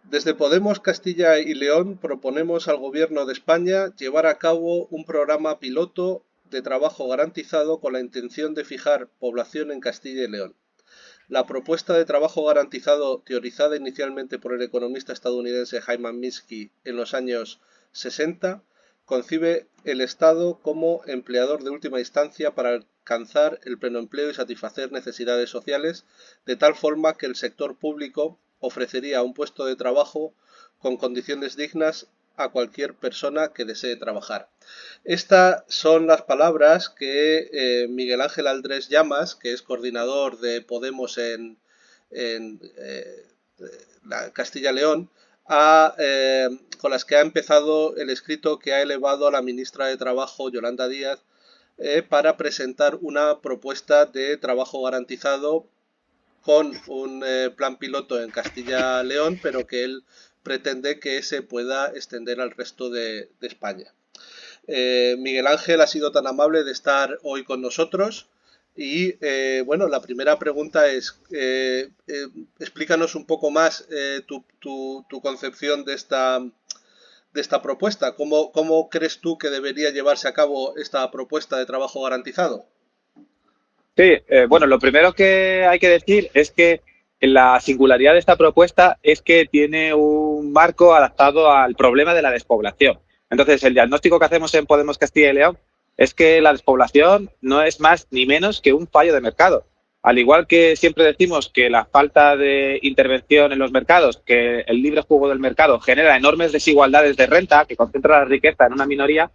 Desde Podemos Castilla y León proponemos al Gobierno de España llevar a cabo un programa piloto de trabajo garantizado con la intención de fijar población en Castilla y León. La propuesta de trabajo garantizado, teorizada inicialmente por el economista estadounidense Hyman Minsky en los años 60, concibe el Estado como empleador de última instancia para alcanzar el pleno empleo y satisfacer necesidades sociales, de tal forma que el sector público ofrecería un puesto de trabajo con condiciones dignas a cualquier persona que desee trabajar. Estas son las palabras que Miguel Ángel Aldrés Llamas, que es coordinador de Podemos en la Castilla-León, con las que ha empezado el escrito que ha elevado a la ministra de Trabajo, Yolanda Díaz, para presentar una propuesta de trabajo garantizado con un plan piloto en Castilla-León, pero que él pretende que se pueda extender al resto de España. Miguel Ángel ha sido tan amable de estar hoy con nosotros y bueno, la primera pregunta es, explícanos un poco más tu concepción de esta propuesta. ¿Cómo crees tú que debería llevarse a cabo esta propuesta de trabajo garantizado? Sí, bueno, lo primero que hay que decir es que la singularidad de esta propuesta es que tiene un marco adaptado al problema de la despoblación. Entonces, el diagnóstico que hacemos en Podemos Castilla y León es que la despoblación no es más ni menos que un fallo de mercado. Al igual que siempre decimos que la falta de intervención en los mercados, que el libre juego del mercado genera enormes desigualdades de renta, que concentra la riqueza en una minoría,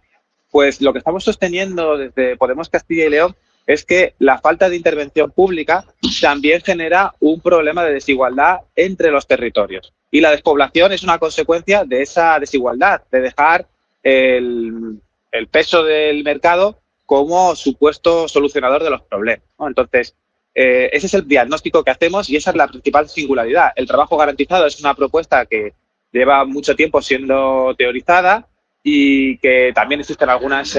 pues lo que estamos sosteniendo desde Podemos Castilla y León es que la falta de intervención pública también genera un problema de desigualdad entre los territorios. Y la despoblación es una consecuencia de esa desigualdad, de dejar el peso del mercado como supuesto solucionador de los problemas, ¿no? Entonces, ese es el diagnóstico que hacemos y esa es la principal singularidad. El trabajo garantizado es una propuesta que lleva mucho tiempo siendo teorizada y que también existen algunas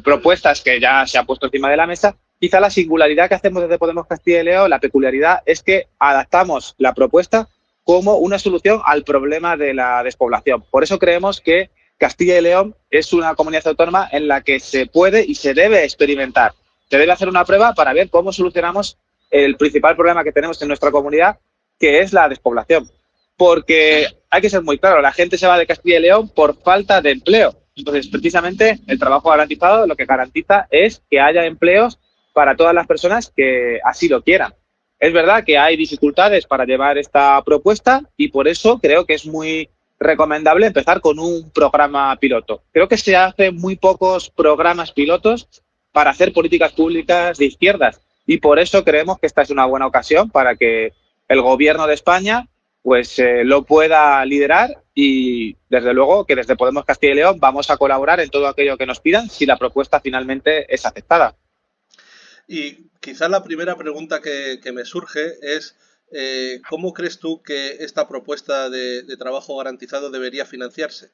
propuestas que ya se han puesto encima de la mesa. Quizá la singularidad que hacemos desde Podemos Castilla y León, la peculiaridad, es que adaptamos la propuesta como una solución al problema de la despoblación. Por eso creemos que Castilla y León es una comunidad autónoma en la que se puede y se debe experimentar. Se debe hacer una prueba para ver cómo solucionamos el principal problema que tenemos en nuestra comunidad, que es la despoblación. Porque hay que ser muy claro, la gente se va de Castilla y León por falta de empleo. Entonces, precisamente, el trabajo garantizado lo que garantiza es que haya empleos para todas las personas que así lo quieran. Es verdad que hay dificultades para llevar esta propuesta y por eso creo que es muy recomendable empezar con un programa piloto. Creo que se hacen muy pocos programas pilotos para hacer políticas públicas de izquierdas y por eso creemos que esta es una buena ocasión para que el Gobierno de España lo pueda liderar y, desde luego, que desde Podemos Castilla y León vamos a colaborar en todo aquello que nos pidan si la propuesta finalmente es aceptada. Y quizás la primera pregunta que me surge es, ¿cómo crees tú que esta propuesta de trabajo garantizado debería financiarse?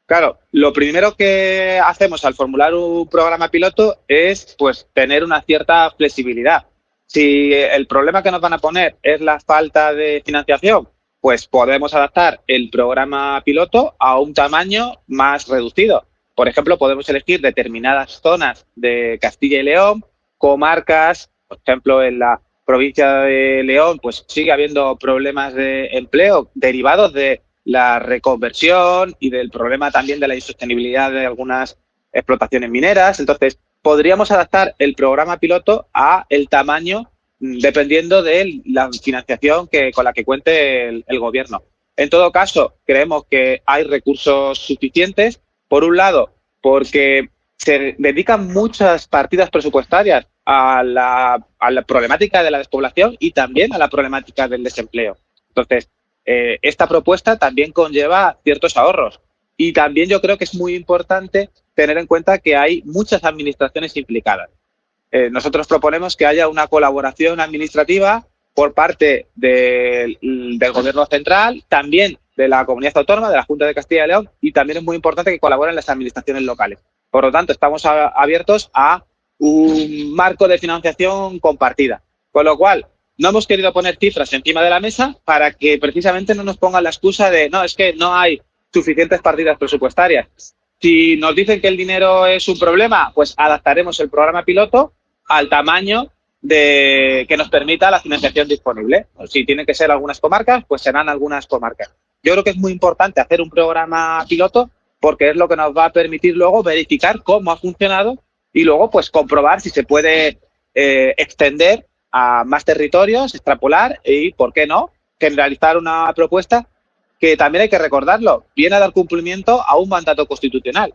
Claro, lo primero que hacemos al formular un programa piloto es pues tener una cierta flexibilidad. Si el problema que nos van a poner es la falta de financiación, pues podemos adaptar el programa piloto a un tamaño más reducido. Por ejemplo, podemos elegir determinadas zonas de Castilla y León, comarcas, por ejemplo, en la provincia de León, pues sigue habiendo problemas de empleo derivados de la reconversión y del problema también de la insostenibilidad de algunas explotaciones mineras. Entonces, podríamos adaptar el programa piloto a el tamaño dependiendo de la financiación con la que cuente el gobierno. En todo caso, creemos que hay recursos suficientes. Por un lado, porque se dedican muchas partidas presupuestarias a la problemática de la despoblación y también a la problemática del desempleo. Entonces, esta propuesta también conlleva ciertos ahorros. Y también yo creo que es muy importante tener en cuenta que hay muchas administraciones implicadas. Nosotros proponemos que haya una colaboración administrativa por parte del Gobierno central, también de la Comunidad Autónoma, de la Junta de Castilla y León, y también es muy importante que colaboren las administraciones locales. Por lo tanto, estamos abiertos a un marco de financiación compartida. Con lo cual, no hemos querido poner cifras encima de la mesa para que precisamente no nos pongan la excusa de no, es que no hay suficientes partidas presupuestarias. Si nos dicen que el dinero es un problema, pues adaptaremos el programa piloto al tamaño que nos permita la financiación disponible. Si tienen que ser algunas comarcas, pues serán algunas comarcas. Yo creo que es muy importante hacer un programa piloto porque es lo que nos va a permitir luego verificar cómo ha funcionado y luego pues comprobar si se puede extender a más territorios, extrapolar y, ¿por qué no?, generalizar una propuesta que también hay que recordarlo, viene a dar cumplimiento a un mandato constitucional.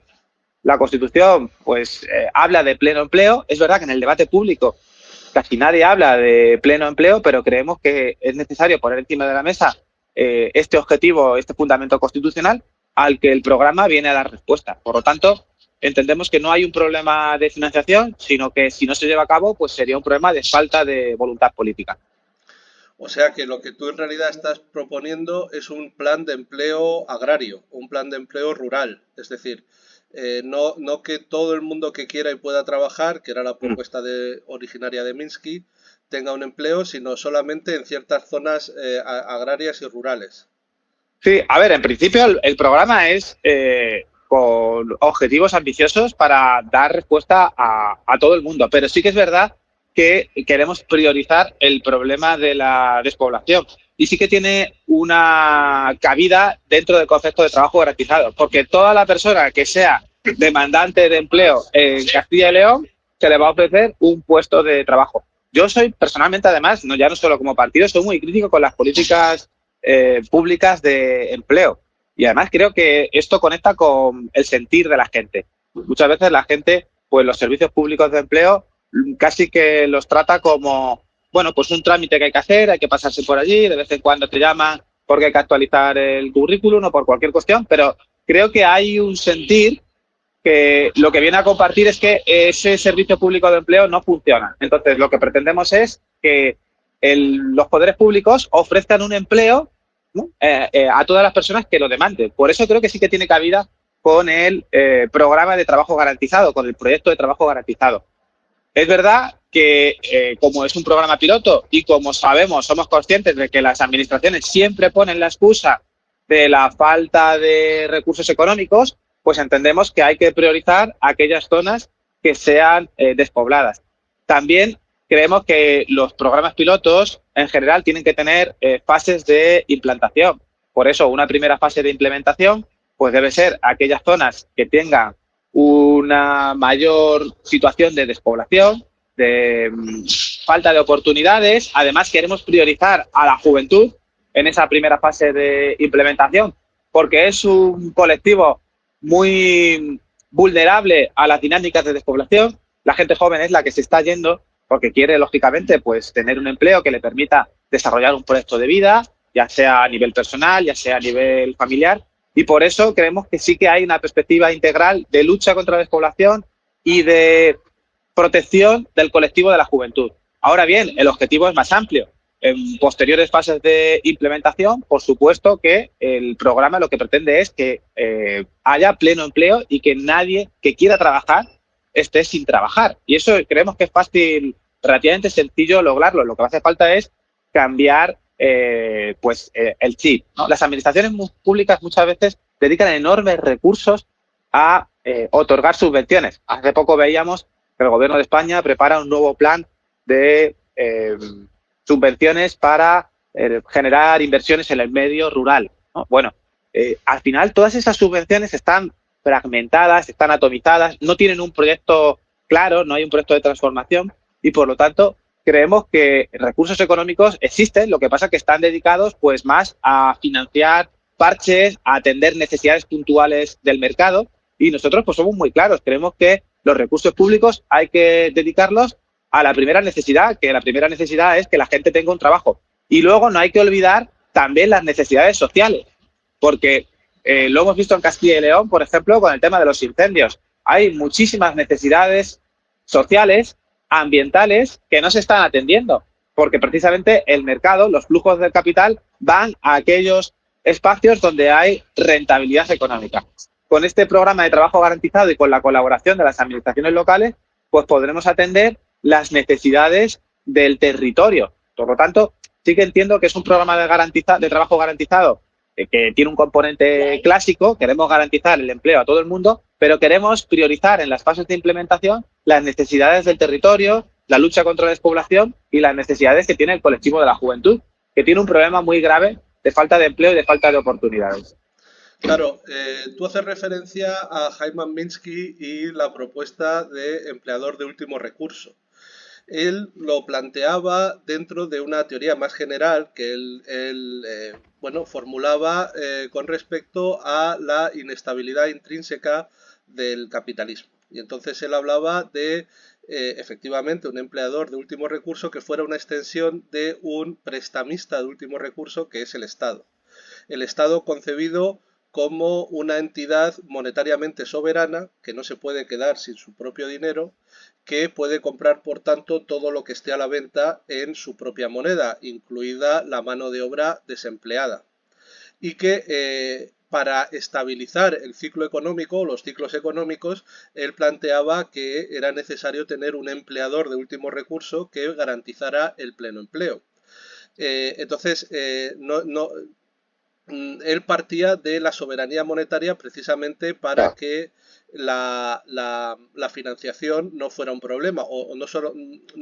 La Constitución pues habla de pleno empleo. Es verdad que en el debate público casi nadie habla de pleno empleo, pero creemos que es necesario poner encima de la mesa este objetivo, este fundamento constitucional al que el programa viene a dar respuesta. Por lo tanto, entendemos que no hay un problema de financiación, sino que si no se lleva a cabo, pues sería un problema de falta de voluntad política. O sea que lo que tú en realidad estás proponiendo es un plan de empleo agrario, un plan de empleo rural. Es decir, no que todo el mundo que quiera y pueda trabajar, que era la propuesta originaria de Minsky, tenga un empleo, sino solamente en ciertas zonas agrarias y rurales. Sí, a ver, en principio el programa es con objetivos ambiciosos para dar respuesta a todo el mundo, pero sí que es verdad que queremos priorizar el problema de la despoblación y sí que tiene una cabida dentro del concepto de trabajo garantizado, porque toda la persona que sea demandante de empleo en Castilla y León se le va a ofrecer un puesto de trabajo. Yo soy personalmente, además, ya no solo como partido, soy muy crítico con las políticas públicas de empleo y además creo que esto conecta con el sentir de la gente. Muchas veces la gente, pues los servicios públicos de empleo casi que los trata como, bueno, pues un trámite que hay que hacer, hay que pasarse por allí, de vez en cuando te llaman porque hay que actualizar el currículum o por cualquier cuestión, pero creo que hay un sentir que lo que viene a compartir es que ese servicio público de empleo no funciona. Entonces, lo que pretendemos es que los poderes públicos ofrezcan un empleo, ¿no?, a todas las personas que lo demanden. Por eso creo que sí que tiene cabida con el programa de trabajo garantizado, con el proyecto de trabajo garantizado. Es verdad que como es un programa piloto y como sabemos, somos conscientes de que las administraciones siempre ponen la excusa de la falta de recursos económicos, pues entendemos que hay que priorizar aquellas zonas que sean despobladas. También creemos que los programas pilotos en general tienen que tener fases de implantación. Por eso, una primera fase de implementación pues debe ser aquellas zonas que tengan una mayor situación de despoblación, de falta de oportunidades. Además, queremos priorizar a la juventud en esa primera fase de implementación, porque es un colectivo muy vulnerable a las dinámicas de despoblación. La gente joven es la que se está yendo porque quiere, lógicamente, pues tener un empleo que le permita desarrollar un proyecto de vida, ya sea a nivel personal, ya sea a nivel familiar. Y por eso creemos que sí que hay una perspectiva integral de lucha contra la despoblación y de protección del colectivo de la juventud. Ahora bien, el objetivo es más amplio. En posteriores fases de implementación, por supuesto que el programa lo que pretende es que haya pleno empleo y que nadie que quiera trabajar esté sin trabajar. Y eso creemos que es fácil, relativamente sencillo lograrlo. Lo que hace falta es cambiar el chip, ¿no? Las administraciones públicas muchas veces dedican enormes recursos a otorgar subvenciones. Hace poco veíamos que el Gobierno de España prepara un nuevo plan de subvenciones para generar inversiones en el medio rural, ¿no? Bueno, al final todas esas subvenciones están fragmentadas, están atomizadas, no tienen un proyecto claro, no hay un proyecto de transformación y, por lo tanto, creemos que recursos económicos existen, lo que pasa es que están dedicados pues más a financiar parches, a atender necesidades puntuales del mercado y nosotros pues somos muy claros, creemos que los recursos públicos hay que dedicarlos a la primera necesidad, que la primera necesidad es que la gente tenga un trabajo. Y luego no hay que olvidar también las necesidades sociales, porque lo hemos visto en Castilla y León, por ejemplo, con el tema de los incendios. Hay muchísimas necesidades sociales, ambientales, que no se están atendiendo, porque precisamente el mercado, los flujos del capital, van a aquellos espacios donde hay rentabilidad económica. Con este programa de trabajo garantizado y con la colaboración de las administraciones locales, pues podremos atender las necesidades del territorio. Por lo tanto, sí que entiendo que es un programa de trabajo garantizado que tiene un componente clásico. Queremos garantizar el empleo a todo el mundo, pero queremos priorizar en las fases de implementación las necesidades del territorio, la lucha contra la despoblación y las necesidades que tiene el colectivo de la juventud, que tiene un problema muy grave de falta de empleo y de falta de oportunidades. Claro, tú haces referencia a Hyman Minsky y la propuesta de empleador de último recurso. Él lo planteaba dentro de una teoría más general que él formulaba con respecto a la inestabilidad intrínseca del capitalismo. Y entonces él hablaba de, efectivamente, un empleador de último recurso que fuera una extensión de un prestamista de último recurso, que es el Estado. El Estado concebido como una entidad monetariamente soberana que no se puede quedar sin su propio dinero, que puede comprar, por tanto, todo lo que esté a la venta en su propia moneda, incluida la mano de obra desempleada. Y que para estabilizar el ciclo económico, los ciclos económicos, él planteaba que era necesario tener un empleador de último recurso que garantizara el pleno empleo. Entonces, él partía de la soberanía monetaria precisamente para que la financiación no fuera un problema, o no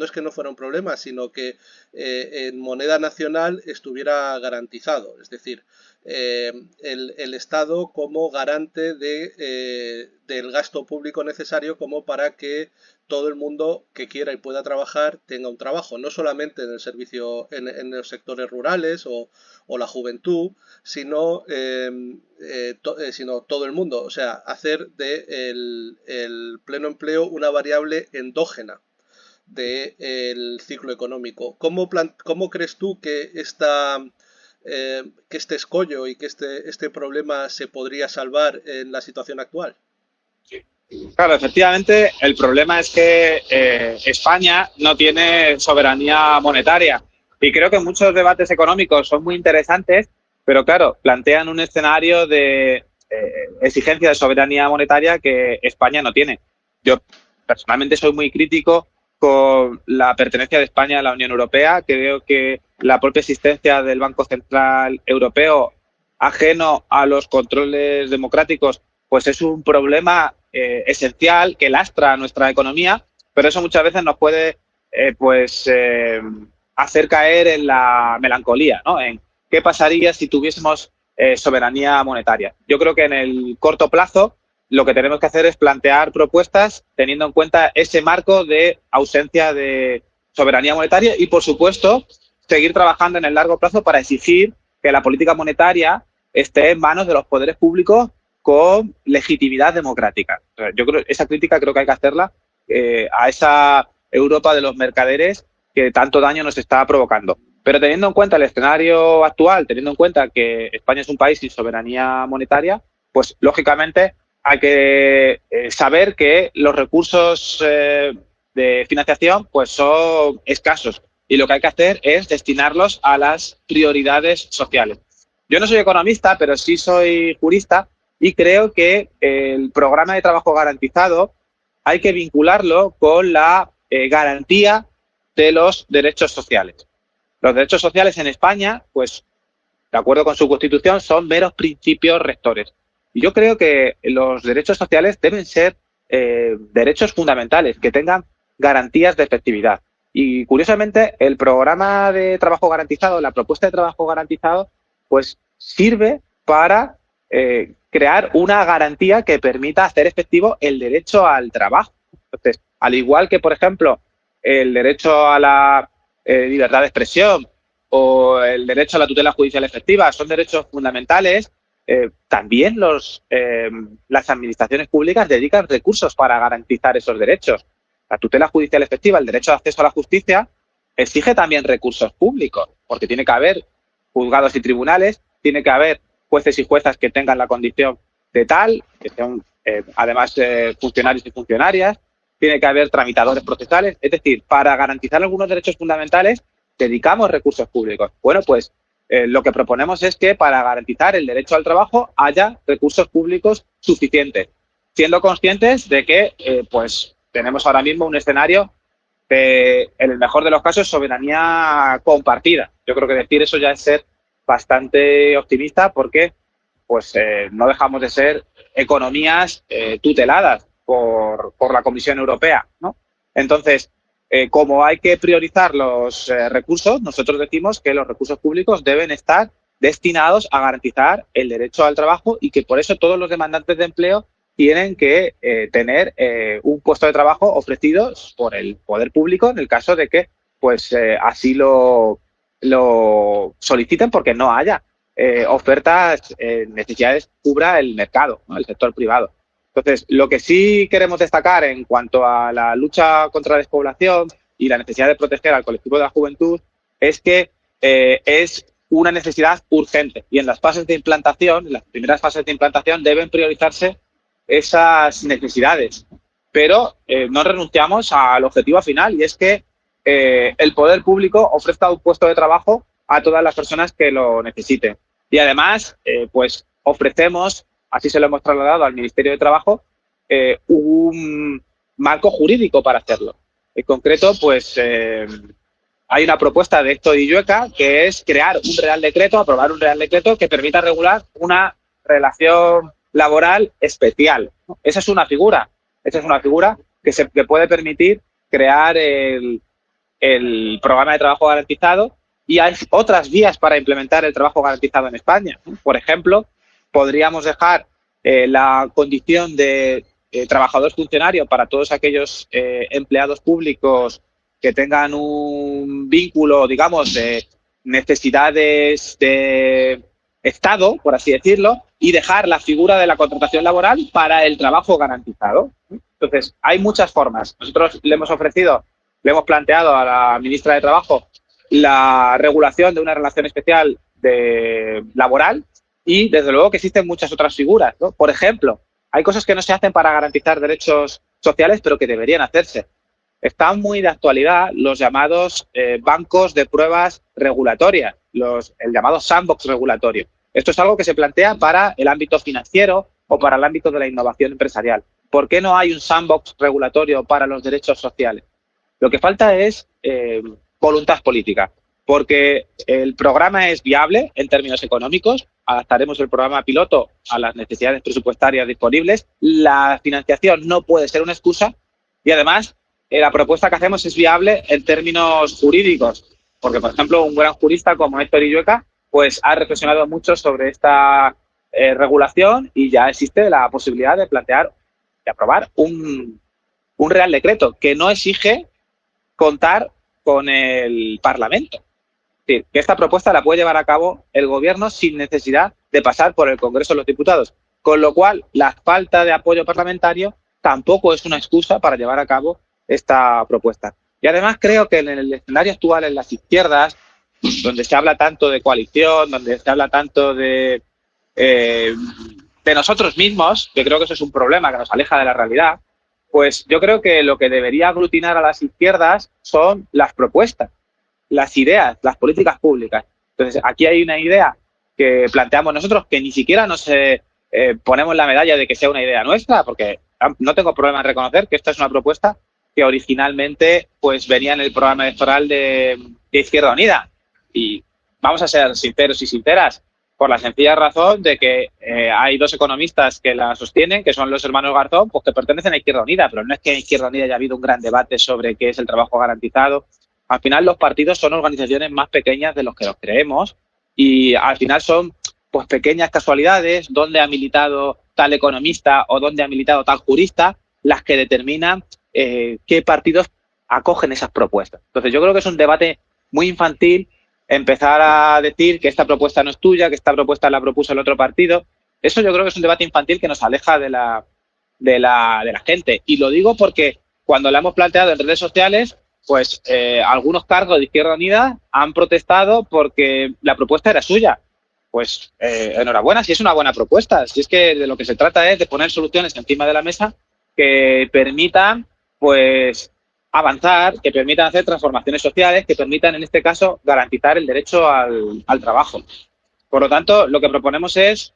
es que no fuera un problema, sino que en moneda nacional estuviera garantizado, es decir, el Estado como garante del gasto público necesario como para que todo el mundo que quiera y pueda trabajar tenga un trabajo, no solamente en el servicio, en los sectores rurales o la juventud, sino todo el mundo. O sea, hacer el pleno empleo una variable endógena del ciclo económico. ¿Cómo crees tú que este escollo y que este problema se podría salvar en la situación actual? Claro, efectivamente, el problema es que España no tiene soberanía monetaria. Y creo que muchos debates económicos son muy interesantes, pero claro, plantean un escenario de exigencia de soberanía monetaria que España no tiene. Yo personalmente soy muy crítico con la pertenencia de España a la Unión Europea. Creo que la propia existencia del Banco Central Europeo, ajeno a los controles democráticos, pues es un problema esencial que lastra nuestra economía, pero eso muchas veces nos puede hacer caer en la melancolía, ¿no? En qué pasaría si tuviésemos soberanía monetaria. Yo creo que en el corto plazo lo que tenemos que hacer es plantear propuestas teniendo en cuenta ese marco de ausencia de soberanía monetaria y, por supuesto, seguir trabajando en el largo plazo para exigir que la política monetaria esté en manos de los poderes públicos con legitimidad democrática. O sea, yo creo esa crítica creo que hay que hacerla a esa Europa de los mercaderes que tanto daño nos está provocando. Pero teniendo en cuenta el escenario actual, teniendo en cuenta que España es un país sin soberanía monetaria, pues lógicamente hay que saber que los recursos de financiación pues son escasos y lo que hay que hacer es destinarlos a las prioridades sociales. Yo no soy economista, pero sí soy jurista y creo que el programa de trabajo garantizado hay que vincularlo con la garantía de los derechos sociales. Los derechos sociales en España, pues, de acuerdo con su Constitución, son meros principios rectores. Y yo creo que los derechos sociales deben ser derechos fundamentales, que tengan garantías de efectividad. Y, curiosamente, el programa de trabajo garantizado, la propuesta de trabajo garantizado, pues, sirve para crear una garantía que permita hacer efectivo el derecho al trabajo. Entonces, al igual que, por ejemplo, el derecho a la libertad de expresión o el derecho a la tutela judicial efectiva son derechos fundamentales, también las administraciones públicas dedican recursos para garantizar esos derechos. La tutela judicial efectiva, el derecho de acceso a la justicia, exige también recursos públicos, porque tiene que haber juzgados y tribunales, tiene que haber jueces y juezas que tengan la condición de tal, que sean además funcionarios y funcionarias, tiene que haber tramitadores procesales. Es decir, para garantizar algunos derechos fundamentales dedicamos recursos públicos. Bueno, pues lo que proponemos es que para garantizar el derecho al trabajo haya recursos públicos suficientes, siendo conscientes de que pues tenemos ahora mismo un escenario en el mejor de los casos, soberanía compartida. Yo creo que decir eso ya es ser bastante optimista porque pues no dejamos de ser economías tuteladas por la Comisión Europea, ¿no? Entonces, como hay que priorizar los recursos, nosotros decimos que los recursos públicos deben estar destinados a garantizar el derecho al trabajo y que por eso todos los demandantes de empleo tienen que tener un puesto de trabajo ofrecido por el poder público en el caso de que pues así lo soliciten porque no haya ofertas, necesidades cubra el mercado, ¿no? El sector privado. Entonces, lo que sí queremos destacar en cuanto a la lucha contra la despoblación y la necesidad de proteger al colectivo de la juventud es que es una necesidad urgente y en las fases de implantación, en las primeras fases de implantación, deben priorizarse esas necesidades. Pero no renunciamos al objetivo final y es que el poder público ofrezca un puesto de trabajo a todas las personas que lo necesiten. Y además, pues ofrecemos, así se lo hemos trasladado al Ministerio de Trabajo, un marco jurídico para hacerlo. En concreto, pues hay una propuesta de Héctor Illueca que es crear un real decreto, aprobar un real decreto que permita regular una relación laboral especial, ¿no? Esa es una figura que puede permitir crear el programa de trabajo garantizado y hay otras vías para implementar el trabajo garantizado en España. Por ejemplo, podríamos dejar la condición de trabajador funcionario para todos aquellos empleados públicos que tengan un vínculo, digamos, de necesidades de Estado, por así decirlo, y dejar la figura de la contratación laboral para el trabajo garantizado. Entonces, hay muchas formas. Nosotros le hemos planteado a la ministra de Trabajo la regulación de una relación especial laboral y, desde luego, que existen muchas otras figuras, ¿no? Por ejemplo, hay cosas que no se hacen para garantizar derechos sociales, pero que deberían hacerse. Están muy de actualidad los llamados bancos de pruebas regulatorias, el llamado sandbox regulatorio. Esto es algo que se plantea para el ámbito financiero o para el ámbito de la innovación empresarial. ¿Por qué no hay un sandbox regulatorio para los derechos sociales? Lo que falta es voluntad política, porque el programa es viable en términos económicos, adaptaremos el programa piloto a las necesidades presupuestarias disponibles, la financiación no puede ser una excusa y además la propuesta que hacemos es viable en términos jurídicos, porque, por ejemplo, un gran jurista como Héctor Illueca pues ha reflexionado mucho sobre esta regulación y ya existe la posibilidad de plantear, de aprobar un real decreto que no exige contar con el Parlamento. Es decir, que esta propuesta la puede llevar a cabo el Gobierno sin necesidad de pasar por el Congreso de los Diputados, con lo cual la falta de apoyo parlamentario tampoco es una excusa para llevar a cabo esta propuesta. Y además creo que en el escenario actual en las izquierdas, donde se habla tanto de coalición, donde se habla tanto de nosotros mismos, que creo que eso es un problema que nos aleja de la realidad, pues yo creo que lo que debería aglutinar a las izquierdas son las propuestas, las ideas, las políticas públicas. Entonces, aquí hay una idea que planteamos nosotros que ni siquiera nos ponemos la medalla de que sea una idea nuestra, porque no tengo problema en reconocer que esta es una propuesta que originalmente pues venía en el programa electoral de Izquierda Unida. Y vamos a ser sinceros y sinceras, por la sencilla razón de que hay dos economistas que la sostienen, que son los hermanos Garzón, pues que pertenecen a Izquierda Unida, pero no es que en Izquierda Unida haya habido un gran debate sobre qué es el trabajo garantizado. Al final los partidos son organizaciones más pequeñas de los que los creemos y al final son pues pequeñas casualidades, donde ha militado tal economista o donde ha militado tal jurista, las que determinan qué partidos acogen esas propuestas. Entonces yo creo que es un debate muy infantil empezar a decir que esta propuesta no es tuya, que esta propuesta la propuso el otro partido. Eso yo creo que es un debate infantil que nos aleja de la gente. Y lo digo porque cuando la hemos planteado en redes sociales, pues algunos cargos de Izquierda Unida han protestado porque la propuesta era suya. Pues enhorabuena, si es una buena propuesta. Si es que de lo que se trata es de poner soluciones encima de la mesa que permitan pues avanzar, que permitan hacer transformaciones sociales, que permitan, en este caso, garantizar el derecho al trabajo. Por lo tanto, lo que proponemos es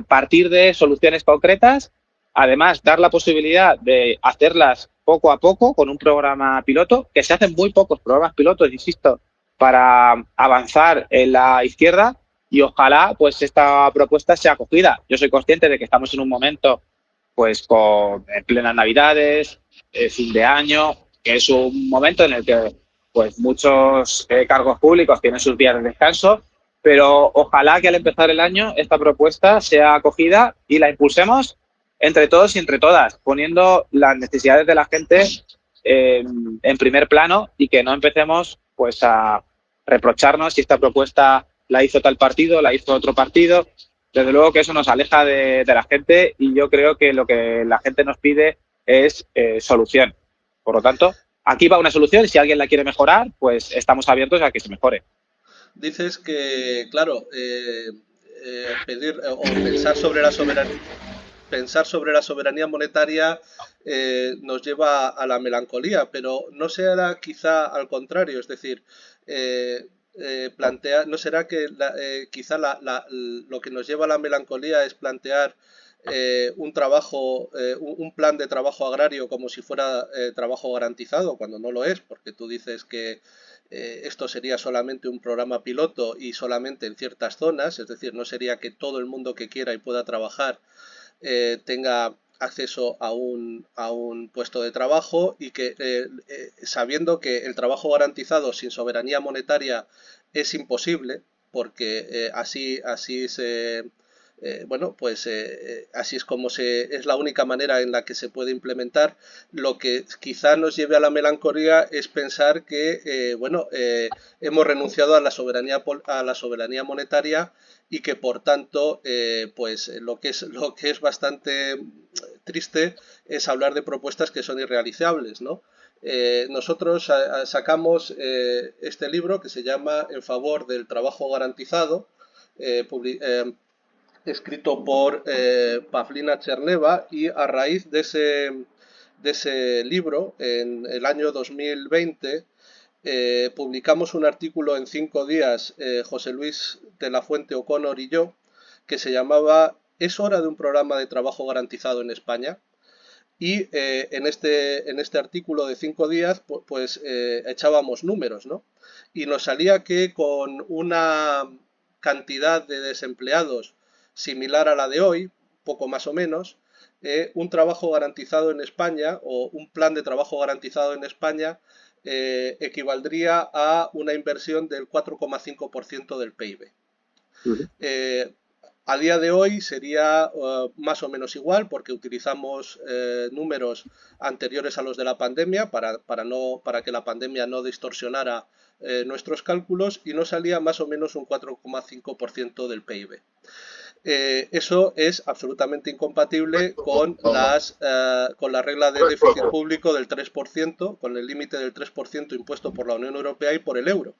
partir de soluciones concretas, además dar la posibilidad de hacerlas poco a poco con un programa piloto, que se hacen muy pocos programas pilotos, insisto, para avanzar en la izquierda, y ojalá pues esta propuesta sea acogida. Yo soy consciente de que estamos en un momento pues con plenas Navidades, fin de año, que es un momento en el que pues muchos cargos públicos tienen sus días de descanso, pero ojalá que al empezar el año esta propuesta sea acogida y la impulsemos entre todos y entre todas, poniendo las necesidades de la gente en primer plano, y que no empecemos pues a reprocharnos si esta propuesta la hizo tal partido, la hizo otro partido. Desde luego que eso nos aleja de la gente, y yo creo que lo que la gente nos pide es solución. Por lo tanto, aquí va una solución, y si alguien la quiere mejorar, pues estamos abiertos a que se mejore. Dices que, claro, pedir o pensar sobre la soberanía monetaria nos lleva a la melancolía, pero no será quizá al contrario, es decir, no será que quizá lo que nos lleva a la melancolía es plantear un plan de trabajo agrario como si fuera trabajo garantizado, cuando no lo es, porque tú dices que esto sería solamente un programa piloto y solamente en ciertas zonas, es decir, no sería que todo el mundo que quiera y pueda trabajar tenga acceso a un puesto de trabajo, y que sabiendo que el trabajo garantizado sin soberanía monetaria es imposible, porque así se bueno, pues así es como es la única manera en la que se puede implementar. Lo que quizá nos lleve a la melancolía es pensar que hemos renunciado a la soberanía monetaria, y que por tanto pues lo que es bastante triste es hablar de propuestas que son irrealizables, ¿no? Nosotros sacamos este libro que se llama En favor del trabajo garantizado, escrito por Pavlina Tcherneva, y a raíz de ese libro, en el año 2020, publicamos un artículo en 5 días, José Luis de la Fuente O'Connor y yo, que se llamaba ¿Es hora de un programa de trabajo garantizado en España? Y en este artículo de 5 días pues echábamos números, ¿no? Y nos salía que con una cantidad de desempleados similar a la de hoy, poco más o menos, un trabajo garantizado en España, o un plan de trabajo garantizado en España, equivaldría a una inversión del 4,5% del PIB. A día de hoy sería más o menos igual, porque utilizamos números anteriores a los de la pandemia para que la pandemia no distorsionara nuestros cálculos, y nos salía más o menos un 4,5% del PIB. Eso es absolutamente incompatible con la regla de déficit público del 3%, con el límite del 3% impuesto por la Unión Europea y por el euro.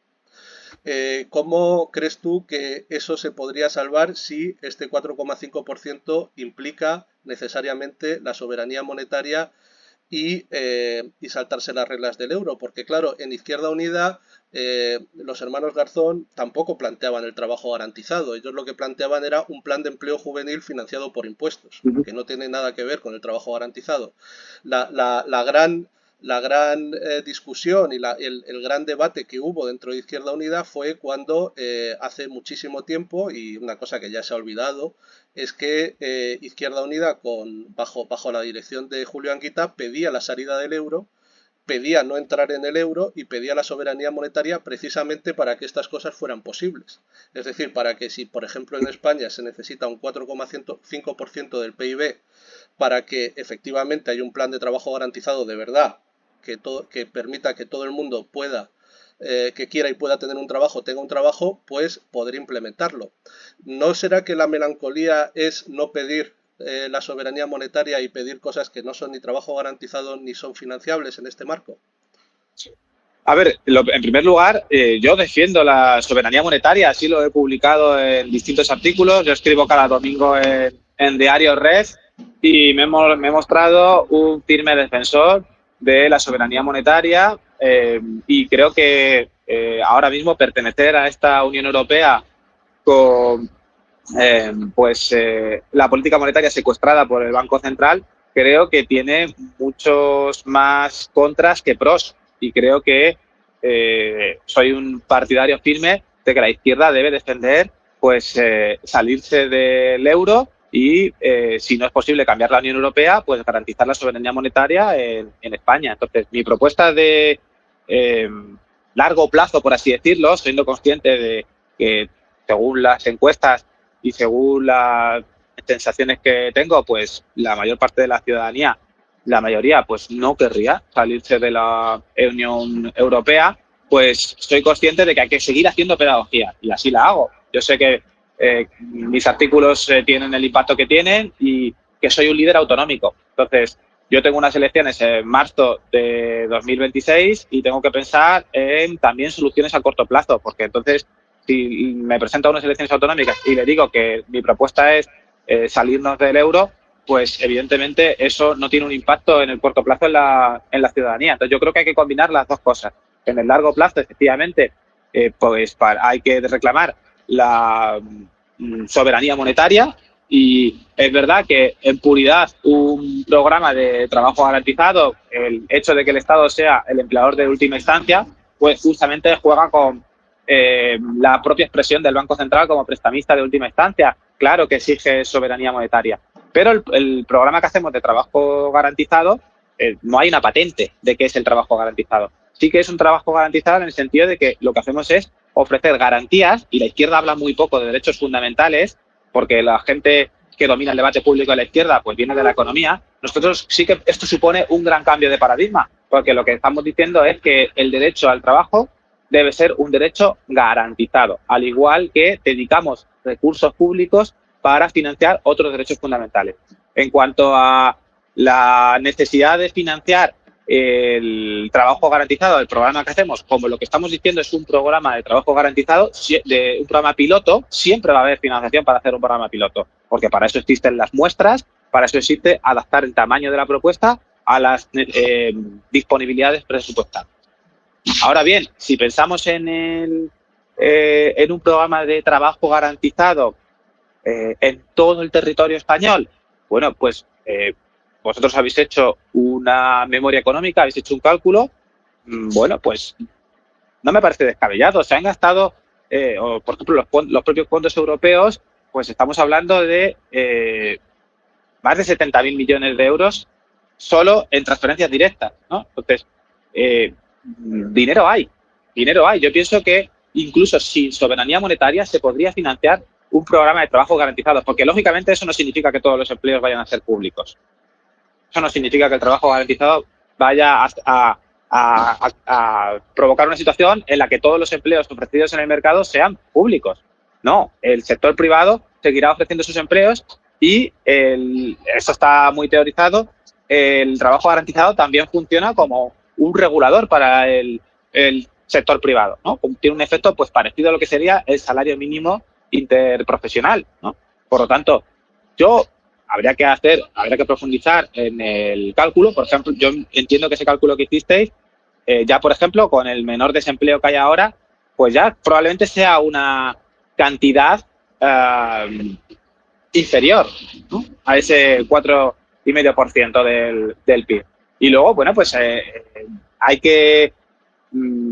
¿Cómo crees tú que eso se podría salvar si este 4,5% implica necesariamente la soberanía monetaria y saltarse las reglas del euro? Porque claro, en Izquierda Unida los hermanos Garzón tampoco planteaban el trabajo garantizado. Ellos lo que planteaban era un plan de empleo juvenil financiado por impuestos, que no tiene nada que ver con el trabajo garantizado. La gran discusión y el gran debate que hubo dentro de Izquierda Unida fue cuando hace muchísimo tiempo, y una cosa que ya se ha olvidado, es que Izquierda Unida bajo la dirección de Julio Anguita pedía la salida del euro, pedía no entrar en el euro y pedía la soberanía monetaria precisamente para que estas cosas fueran posibles. Es decir, para que si, por ejemplo, en España se necesita un 4,5% del PIB para que efectivamente haya un plan de trabajo garantizado de verdad, que permita que todo el mundo pueda, que quiera y pueda tener un trabajo, tenga un trabajo, pues poder implementarlo. ¿No será que la melancolía es no pedir la soberanía monetaria y pedir cosas que no son ni trabajo garantizado ni son financiables en este marco? A ver, en primer lugar, yo defiendo la soberanía monetaria, así lo he publicado en distintos artículos. Yo escribo cada domingo en Diario Red, y me he mostrado un firme defensor de la soberanía monetaria, y creo que ahora mismo pertenecer a esta Unión Europea con la política monetaria secuestrada por el Banco Central creo que tiene muchos más contras que pros. Y creo que soy un partidario firme de que la izquierda debe defender pues salirse del euro y, si no es posible cambiar la Unión Europea, pues garantizar la soberanía monetaria en España. Entonces, mi propuesta de largo plazo, por así decirlo, siendo consciente de que según las encuestas y según las sensaciones que tengo, pues la mayor parte de la ciudadanía, la mayoría, pues no querría salirse de la Unión Europea, pues soy consciente de que hay que seguir haciendo pedagogía y así la hago. Yo sé que mis artículos tienen el impacto que tienen y que soy un líder autonómico. Entonces, yo tengo unas elecciones en marzo de 2026 y tengo que pensar en también soluciones a corto plazo, porque entonces, si me presento a unas elecciones autonómicas y le digo que mi propuesta es salirnos del euro, pues evidentemente eso no tiene un impacto en el corto plazo en la ciudadanía. Entonces, yo creo que hay que combinar las dos cosas. En el largo plazo, efectivamente, hay que reclamar la soberanía monetaria, y es verdad que en puridad un programa de trabajo garantizado, el hecho de que el Estado sea el empleador de última instancia, pues justamente juega con la propia expresión del Banco Central como prestamista de última instancia. Claro que exige soberanía monetaria, pero el programa que hacemos de trabajo garantizado, no hay una patente de qué es el trabajo garantizado. Sí que es un trabajo garantizado en el sentido de que lo que hacemos es ofrecer garantías, y la izquierda habla muy poco de derechos fundamentales, porque la gente que domina el debate público de la izquierda pues viene de la economía. Nosotros sí que esto supone un gran cambio de paradigma, porque lo que estamos diciendo es que el derecho al trabajo debe ser un derecho garantizado, al igual que dedicamos recursos públicos para financiar otros derechos fundamentales. En cuanto a la necesidad de financiar el trabajo garantizado, el programa que hacemos, como lo que estamos diciendo es un programa de trabajo garantizado, de un programa piloto, siempre va a haber financiación para hacer un programa piloto, porque para eso existen las muestras, para eso existe adaptar el tamaño de la propuesta a las disponibilidades presupuestarias. Ahora bien, si pensamos en un programa de trabajo garantizado en todo el territorio español, bueno, pues vosotros habéis hecho una memoria económica, habéis hecho un cálculo, bueno, pues no me parece descabellado. Se han gastado, por ejemplo, los propios fondos europeos, pues estamos hablando de más de 70.000 millones de euros solo en transferencias directas, ¿no? Entonces, dinero hay. Yo pienso que incluso sin soberanía monetaria se podría financiar un programa de trabajo garantizado, porque lógicamente eso no significa que todos los empleos vayan a ser públicos. Eso no significa que el trabajo garantizado vaya a provocar una situación en la que todos los empleos ofrecidos en el mercado sean públicos. No, el sector privado seguirá ofreciendo sus empleos y eso está muy teorizado. El trabajo garantizado también funciona como un regulador para el sector privado, ¿no? Tiene un efecto pues parecido a lo que sería el salario mínimo interprofesional, ¿no? Por lo tanto, habría que profundizar en el cálculo. Por ejemplo, yo entiendo que ese cálculo que hicisteis, ya por ejemplo, con el menor desempleo que hay ahora, pues ya probablemente sea una cantidad inferior, ¿no?, a ese 4,5% del PIB. Y luego, bueno, pues hay que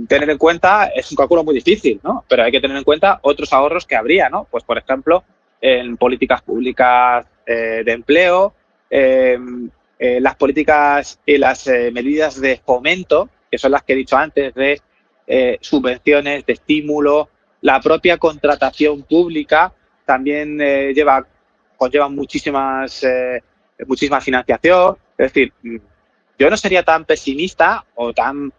tener en cuenta, es un cálculo muy difícil, ¿no?, pero hay que tener en cuenta otros ahorros que habría, ¿no? Pues, por ejemplo, en políticas públicas de empleo, las políticas y las medidas de fomento, que son las que he dicho antes, de subvenciones, de estímulo, la propia contratación pública también conlleva muchísima financiación. Es decir, yo no sería tan pesimista o tan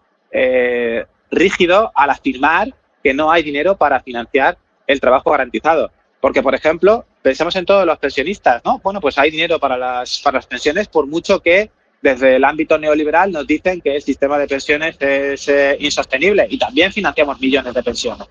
rígido al afirmar que no hay dinero para financiar el trabajo garantizado. Porque, por ejemplo, pensamos en todos los pensionistas, ¿no? Bueno, pues hay dinero para las pensiones, por mucho que desde el ámbito neoliberal nos dicen que el sistema de pensiones es insostenible, y también financiamos millones de pensiones.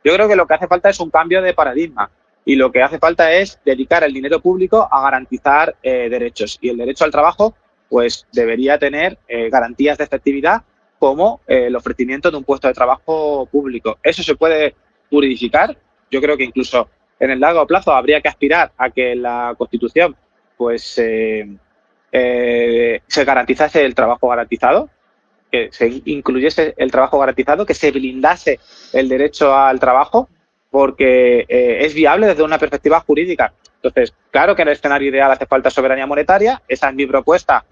Yo creo que lo que hace falta es un cambio de paradigma, y lo que hace falta es dedicar el dinero público a garantizar derechos. Y el derecho al trabajo pues debería tener garantías de efectividad, como el ofrecimiento de un puesto de trabajo público. Eso se puede juridificar. Yo creo que incluso en el largo plazo habría que aspirar a que la Constitución pues se garantizase el trabajo garantizado, que se incluyese el trabajo garantizado, que se blindase el derecho al trabajo, porque es viable desde una perspectiva jurídica. Entonces, claro que en el escenario ideal hace falta soberanía monetaria, esa es mi propuesta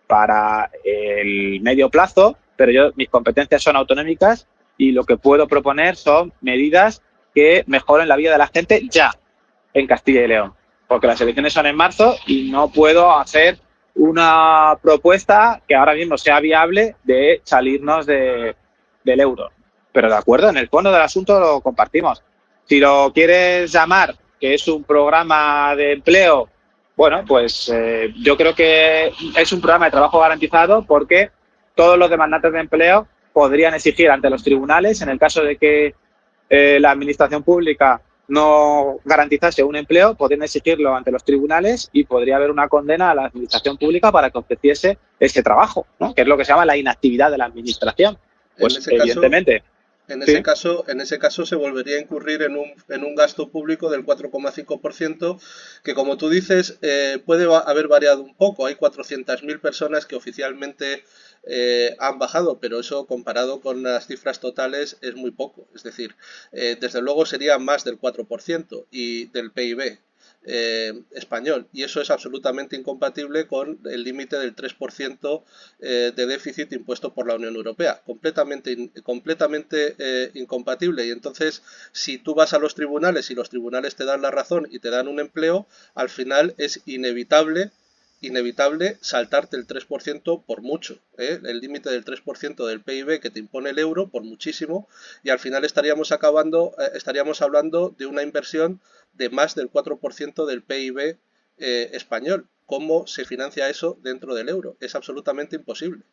para el medio plazo, pero mis competencias son autonómicas y lo que puedo proponer son medidas que mejoren la vida de la gente ya en Castilla y León, porque las elecciones son en marzo y no puedo hacer una propuesta que ahora mismo sea viable de salirnos del euro. Pero de acuerdo, en el fondo del asunto lo compartimos. Si lo quieres llamar que es un programa de empleo, bueno, pues yo creo que es un programa de trabajo garantizado porque todos los demandantes de empleo podrían exigir ante los tribunales, en el caso de que la administración pública no garantizase un empleo, podrían exigirlo ante los tribunales y podría haber una condena a la administración pública para que ofreciese ese trabajo, ¿no? Que es lo que se llama la inactividad de la administración. Pues evidentemente. En ese caso se volvería a incurrir en un gasto público del 4,5%, que como tú dices puede haber variado un poco. Hay 400.000 personas que oficialmente han bajado, pero eso comparado con las cifras totales es muy poco. Es decir, desde luego sería más del 4% y del PIB. Español, y eso es absolutamente incompatible con el límite del 3% de déficit impuesto por la Unión Europea, completamente incompatible. Y entonces, si tú vas a los tribunales y los tribunales te dan la razón y te dan un empleo, al final es inevitable saltarte el 3% por mucho, el límite del 3% del PIB que te impone el euro por muchísimo, y al final estaríamos hablando de una inversión de más del 4% del PIB español. ¿Cómo se financia eso dentro del euro? Es absolutamente imposible.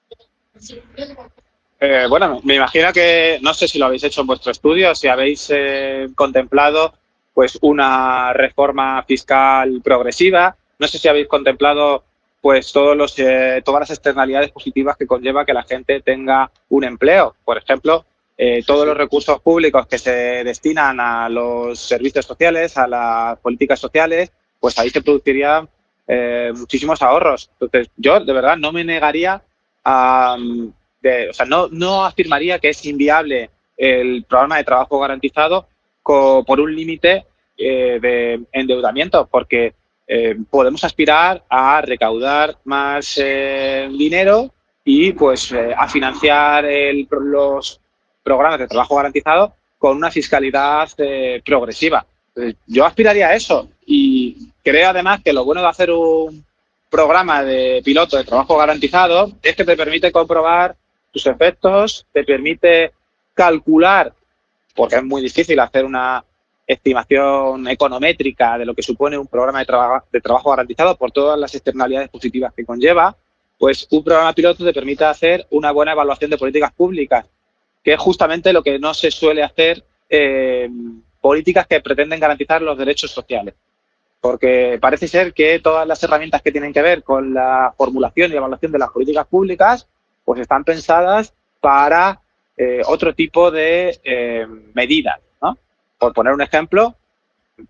Bueno, me imagino que, no sé si lo habéis hecho en vuestro estudio, si habéis contemplado pues una reforma fiscal progresiva. No sé si habéis contemplado pues todas las externalidades positivas que conlleva que la gente tenga un empleo. Por ejemplo, todos los recursos públicos que se destinan a los servicios sociales, a las políticas sociales, pues ahí se producirían muchísimos ahorros. Entonces, yo de verdad no me negaría no afirmaría que es inviable el programa de trabajo garantizado por un límite de endeudamiento, porque podemos aspirar a recaudar más dinero y pues a financiar los programas de trabajo garantizado con una fiscalidad progresiva. Entonces, yo aspiraría a eso y creo además que lo bueno de hacer un programa de piloto de trabajo garantizado es que te permite comprobar tus efectos, te permite calcular, porque es muy difícil hacer una estimación econométrica de lo que supone un programa de trabajo garantizado por todas las externalidades positivas que conlleva, pues un programa piloto te permite hacer una buena evaluación de políticas públicas, que es justamente lo que no se suele hacer políticas que pretenden garantizar los derechos sociales. Porque parece ser que todas las herramientas que tienen que ver con la formulación y evaluación de las políticas públicas pues están pensadas para otro tipo de medidas, ¿no? Por poner un ejemplo,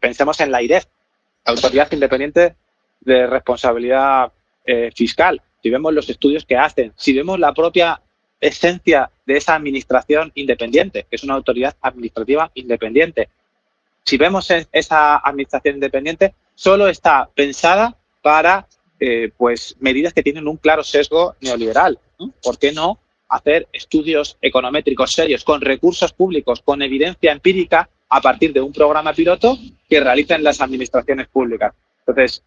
pensemos en la AIREF, la Autoridad Independiente de Responsabilidad Fiscal. Si vemos los estudios que hacen, si vemos la propia esencia de esa administración independiente, que es una autoridad administrativa independiente, si vemos esa administración independiente, solo está pensada para pues medidas que tienen un claro sesgo neoliberal, ¿no? ¿Por qué no hacer estudios econométricos serios con recursos públicos, con evidencia empírica a partir de un programa piloto que realicen las administraciones públicas? Entonces,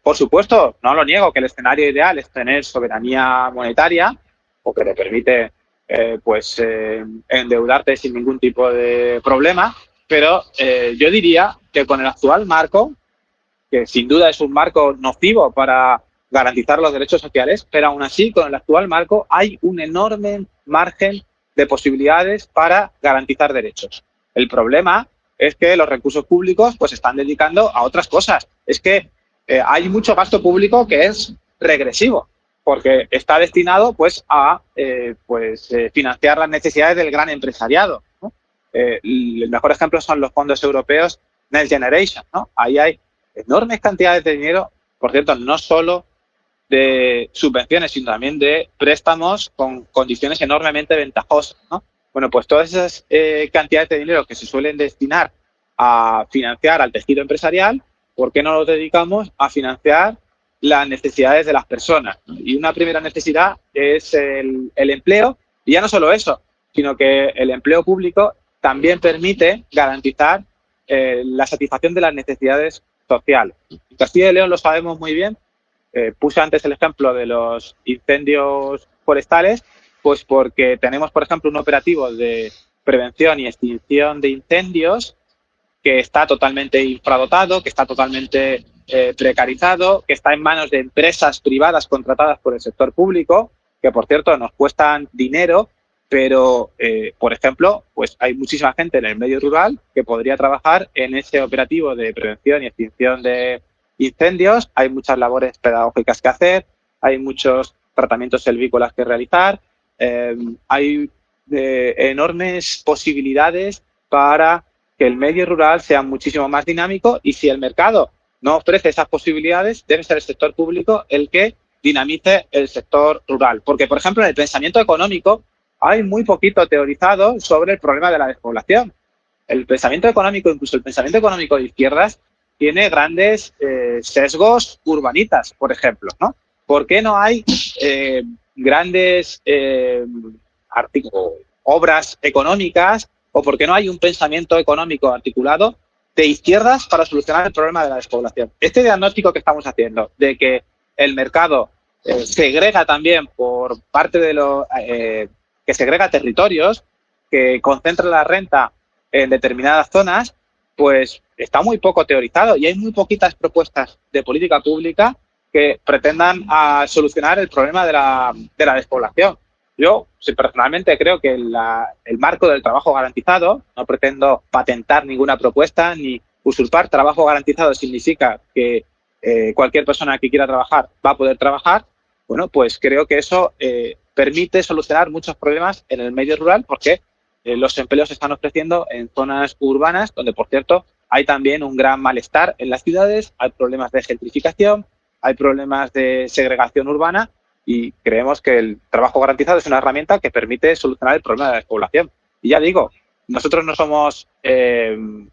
por supuesto, no lo niego, que el escenario ideal es tener soberanía monetaria o que te permite endeudarte sin ningún tipo de problema, pero yo diría que con el actual marco, que sin duda es un marco nocivo para garantizar los derechos sociales, pero aún así, con el actual marco hay un enorme margen de posibilidades para garantizar derechos. El problema es que los recursos públicos pues se están dedicando a otras cosas. Es que hay mucho gasto público que es regresivo, porque está destinado pues a financiar las necesidades del gran empresariado, ¿no? El mejor ejemplo son los fondos europeos Next Generation, ¿no? Ahí hay enormes cantidades de dinero, por cierto, no solo de subvenciones, sino también de préstamos con condiciones enormemente ventajosas, ¿no? Bueno, pues todas esas cantidades de dinero que se suelen destinar a financiar al tejido empresarial, ¿por qué no los dedicamos a financiar las necesidades de las personas? Y una primera necesidad es el empleo, y ya no solo eso, sino que el empleo público también permite garantizar la satisfacción de las necesidades sociales. En Castilla y León lo sabemos muy bien. Puse antes el ejemplo de los incendios forestales, pues porque tenemos, por ejemplo, un operativo de prevención y extinción de incendios que está totalmente infradotado, que está totalmente precarizado, que está en manos de empresas privadas contratadas por el sector público, que, por cierto, nos cuestan dinero, pero, por ejemplo, pues hay muchísima gente en el medio rural que podría trabajar en ese operativo de prevención y extinción de incendios. Hay muchas labores pedagógicas que hacer, hay muchos tratamientos selvícolas que realizar, hay enormes posibilidades para que el medio rural sea muchísimo más dinámico, y si el mercado no ofrece esas posibilidades, debe ser el sector público el que dinamice el sector rural. Porque, por ejemplo, en el pensamiento económico hay muy poquito teorizado sobre el problema de la despoblación. El pensamiento económico, incluso el pensamiento económico de izquierdas, tiene grandes sesgos urbanitas, por ejemplo, ¿no? ¿Por qué no hay grandes obras económicas, o por qué no hay un pensamiento económico articulado de izquierdas para solucionar el problema de la despoblación? Este diagnóstico que estamos haciendo de que el mercado segrega también por parte de lo que segrega territorios, que concentra la renta en determinadas zonas, pues está muy poco teorizado, y hay muy poquitas propuestas de política pública que pretendan solucionar el problema de la despoblación. Yo personalmente creo que el marco del trabajo garantizado, no pretendo patentar ninguna propuesta ni usurpar. Trabajo garantizado significa que cualquier persona que quiera trabajar va a poder trabajar. Bueno, pues creo que eso permite solucionar muchos problemas en el medio rural, porque los empleos se están ofreciendo en zonas urbanas, donde, por cierto, hay también un gran malestar en las ciudades, hay problemas de gentrificación, hay problemas de segregación urbana, y creemos que el trabajo garantizado es una herramienta que permite solucionar el problema de la despoblación. Y ya digo, nosotros no somos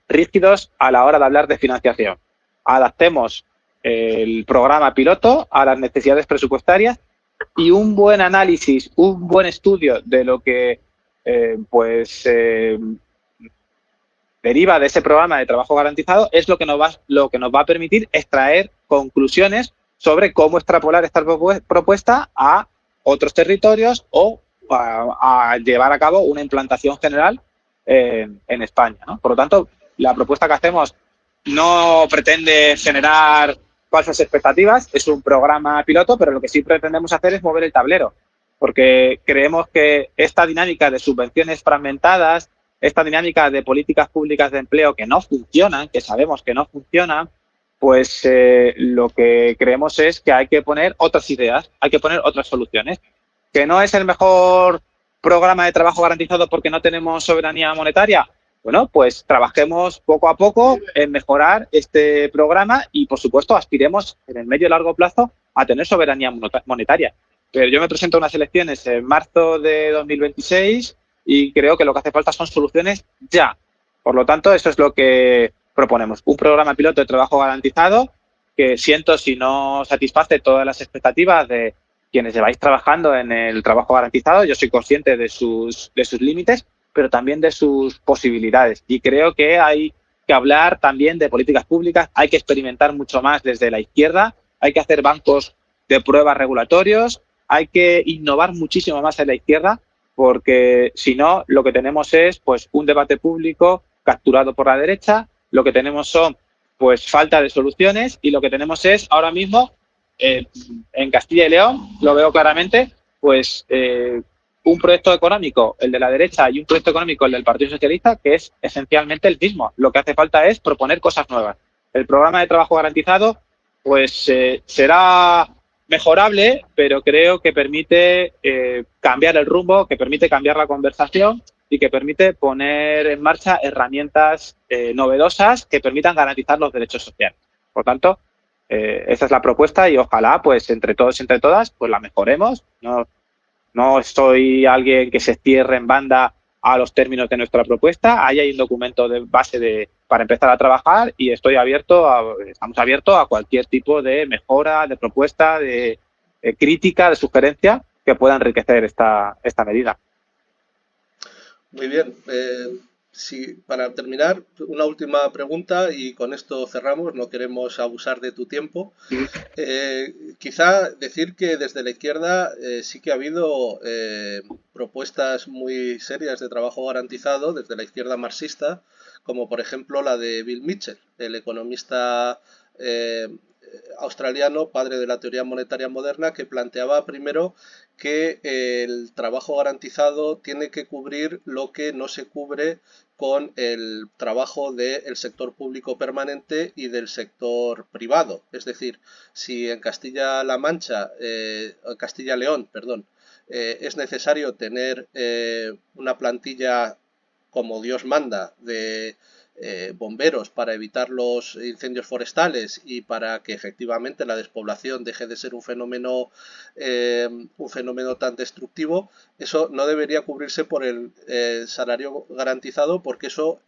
rígidos a la hora de hablar de financiación. Adaptemos el programa piloto a las necesidades presupuestarias, y un buen análisis, un buen estudio de lo que deriva de ese programa de trabajo garantizado es lo que nos va a permitir extraer conclusiones sobre cómo extrapolar esta propuesta a otros territorios, o a llevar a cabo una implantación general en España, ¿no? Por lo tanto, la propuesta que hacemos no pretende generar falsas expectativas, es un programa piloto, pero lo que sí pretendemos hacer es mover el tablero, porque creemos que esta dinámica de subvenciones fragmentadas, esta dinámica de políticas públicas de empleo que no funcionan, que sabemos que no funcionan, pues lo que creemos es que hay que poner otras ideas, hay que poner otras soluciones. ¿Que no es el mejor programa de trabajo garantizado porque no tenemos soberanía monetaria? Bueno, pues trabajemos poco a poco en mejorar este programa, y, por supuesto, aspiremos en el medio y largo plazo a tener soberanía monetaria. Pero yo me presento a unas elecciones en marzo de 2026 y creo que lo que hace falta son soluciones ya. Por lo tanto, eso es lo que proponemos. Un programa piloto de trabajo garantizado que siento si no satisface todas las expectativas de quienes lleváis trabajando en el trabajo garantizado. Yo soy consciente de sus límites, pero también de sus posibilidades. Y creo que hay que hablar también de políticas públicas, hay que experimentar mucho más desde la izquierda, hay que hacer bancos de pruebas regulatorios, hay que innovar muchísimo más en la izquierda, porque si no, lo que tenemos es pues un debate público capturado por la derecha, lo que tenemos son pues falta de soluciones, y lo que tenemos es ahora mismo en Castilla y León, lo veo claramente, pues un proyecto económico, el de la derecha, y un proyecto económico, el del Partido Socialista, que es esencialmente el mismo. Lo que hace falta es proponer cosas nuevas. El programa de trabajo garantizado pues será mejorable, pero creo que permite cambiar el rumbo, que permite cambiar la conversación, y que permite poner en marcha herramientas novedosas que permitan garantizar los derechos sociales. Por tanto, Esa es la propuesta y ojalá, pues, entre todos y entre todas, pues la mejoremos. No soy alguien que se cierre en banda a los términos de nuestra propuesta. Ahí hay un documento de base para empezar a trabajar y estamos abiertos a cualquier tipo de mejora, de propuesta, de crítica, de sugerencia que pueda enriquecer esta medida. Muy bien. Sí, para terminar, una última pregunta y con esto cerramos, no queremos abusar de tu tiempo. Quizá decir que desde la izquierda sí que ha habido propuestas muy serias de trabajo garantizado desde la izquierda marxista, como por ejemplo la de Bill Mitchell, el economista australiano, padre de la teoría monetaria moderna, que planteaba primero que el trabajo garantizado tiene que cubrir lo que no se cubre con el trabajo del sector público permanente y del sector privado. Es decir, si en Castilla-La Mancha, Castilla-León, perdón, es necesario tener una plantilla como Dios manda de bomberos para evitar los incendios forestales y para que efectivamente la despoblación deje de ser un fenómeno tan destructivo, eso no debería cubrirse por el salario garantizado, porque eso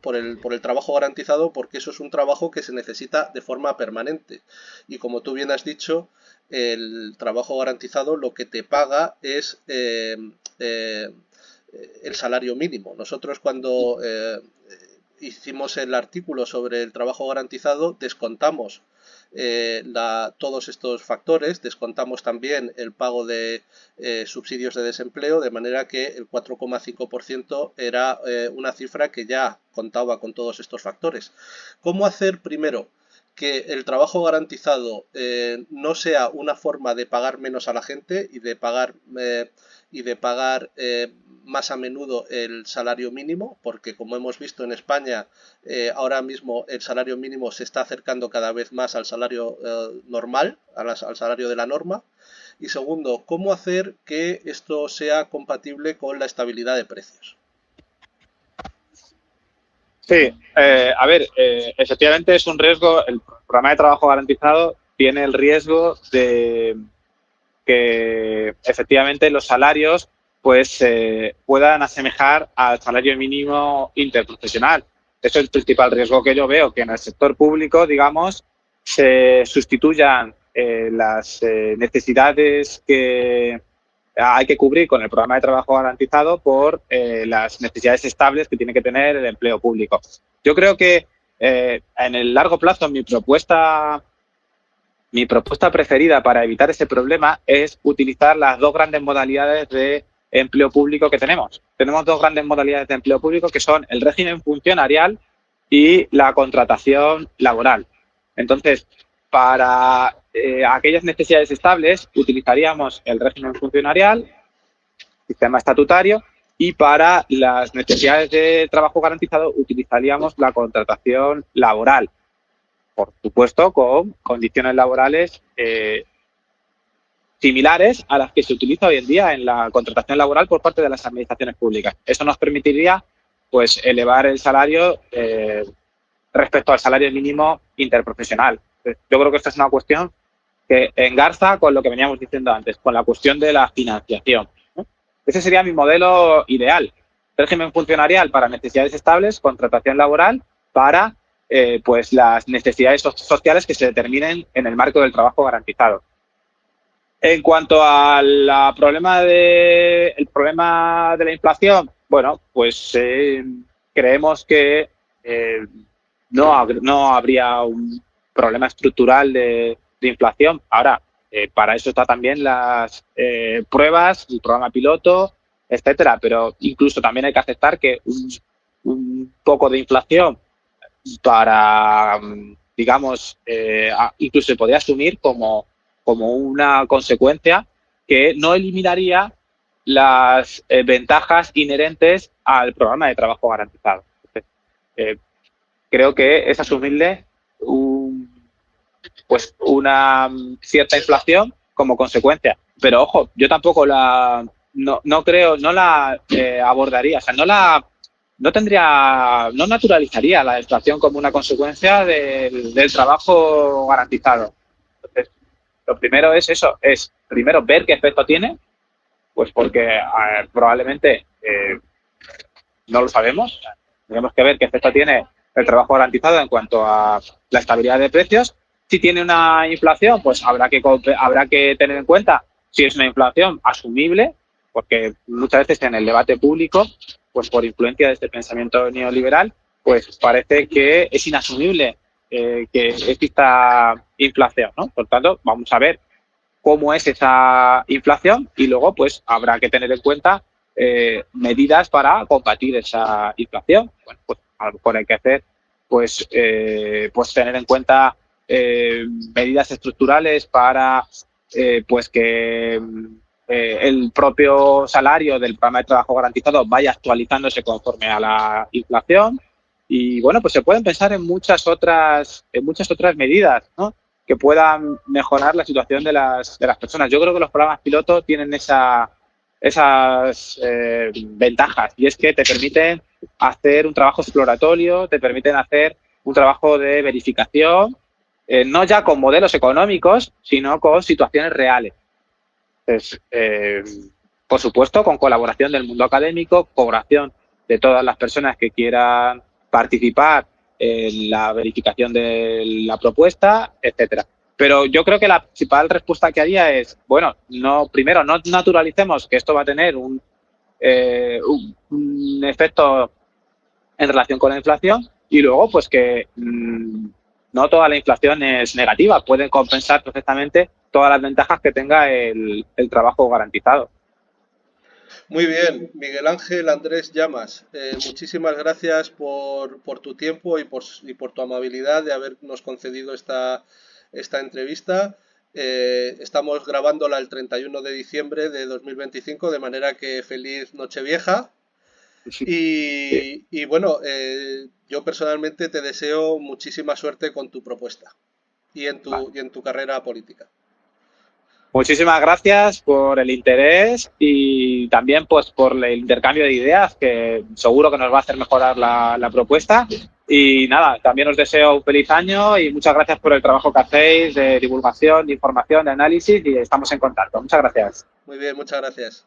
por el trabajo garantizado, porque eso es un trabajo que se necesita de forma permanente. Y como tú bien has dicho, el trabajo garantizado lo que te paga es el salario mínimo. Nosotros cuando hicimos el artículo sobre el trabajo garantizado, descontamos todos estos factores, descontamos también el pago de subsidios de desempleo, de manera que el 4,5% era una cifra que ya contaba con todos estos factores. ¿Cómo hacer primero que el trabajo garantizado no sea una forma de pagar menos a la gente y de pagar más a menudo el salario mínimo? Porque como hemos visto en España, ahora mismo el salario mínimo se está acercando cada vez más al salario normal, al salario de la norma. Y segundo, ¿cómo hacer que esto sea compatible con la estabilidad de precios? Sí, efectivamente es un riesgo. El programa de trabajo garantizado tiene el riesgo de que efectivamente los salarios pues puedan asemejar al salario mínimo interprofesional. Eso es el principal riesgo que yo veo, que en el sector público, digamos, se sustituyan las necesidades que hay que cubrir con el programa de trabajo garantizado por las necesidades estables que tiene que tener el empleo público. Yo creo que en el largo plazo mi propuesta preferida para evitar ese problema es utilizar las dos grandes modalidades de empleo público que tenemos. Tenemos dos grandes modalidades de empleo público que son el régimen funcionarial y la contratación laboral. Entonces, para aquellas necesidades estables utilizaríamos el régimen funcionarial, sistema estatutario, y para las necesidades de trabajo garantizado utilizaríamos la contratación laboral. Por supuesto, con condiciones laborales similares a las que se utiliza hoy en día en la contratación laboral por parte de las administraciones públicas. Eso nos permitiría, pues, elevar el salario respecto al salario mínimo interprofesional. Yo creo que esta es una cuestión que engarza con lo que veníamos diciendo antes, con la cuestión de la financiación, ¿no? Ese sería mi modelo ideal. Régimen funcionarial para necesidades estables, contratación laboral para pues las necesidades sociales que se determinen en el marco del trabajo garantizado. En cuanto al problema de la inflación, bueno, pues creemos que no habría un problema estructural de inflación. Ahora, para eso está también las pruebas, el programa piloto, etcétera. Pero incluso también hay que aceptar que un poco de inflación para, digamos, incluso se podría asumir como una consecuencia que no eliminaría las ventajas inherentes al programa de trabajo garantizado. Entonces, creo que es asumible una cierta inflación como consecuencia. Pero ojo, yo tampoco no la abordaría, o sea, no la no naturalizaría la inflación como una consecuencia del trabajo garantizado. Entonces, lo primero es eso, es primero ver qué efecto tiene, pues porque probablemente no lo sabemos. Tenemos que ver qué efecto tiene el trabajo garantizado en cuanto a la estabilidad de precios. Si tiene una inflación, pues habrá que tener en cuenta si es una inflación asumible, porque muchas veces en el debate público, pues por influencia de este pensamiento neoliberal, pues parece que es inasumible que exista inflación, ¿no? Por tanto, vamos a ver cómo es esa inflación y luego pues habrá que tener en cuenta medidas para combatir esa inflación. Bueno, pues a lo mejor hay que hacer pues tener en cuenta medidas estructurales para pues que el propio salario del programa de trabajo garantizado vaya actualizándose conforme a la inflación. Y bueno, pues se pueden pensar en muchas otras medidas, ¿no?, que puedan mejorar la situación de las personas. Yo creo que los programas piloto tienen esas ventajas, y es que te permiten hacer un trabajo exploratorio, te permiten hacer un trabajo de verificación, no ya con modelos económicos, sino con situaciones reales. Entonces, por supuesto, con colaboración del mundo académico, colaboración de todas las personas que quieran participar en la verificación de la propuesta, etcétera. Pero yo creo que la principal respuesta que haría es, bueno, primero no naturalicemos que esto va a tener un efecto en relación con la inflación, y luego pues que no toda la inflación es negativa, pueden compensar perfectamente todas las ventajas que tenga el trabajo garantizado. Muy bien, Miguel Ángel Andrés Llamas, muchísimas gracias por tu tiempo y por tu amabilidad de habernos concedido esta entrevista. Estamos grabándola el 31 de diciembre de 2025, de manera que feliz Nochevieja. Y bueno, yo personalmente te deseo muchísima suerte con tu propuesta y en tu carrera política. Muchísimas gracias por el interés y también pues por el intercambio de ideas, que seguro que nos va a hacer mejorar la propuesta. Y nada, también os deseo un feliz año y muchas gracias por el trabajo que hacéis de divulgación, de información, de análisis, y estamos en contacto. Muchas gracias. Muy bien, muchas gracias.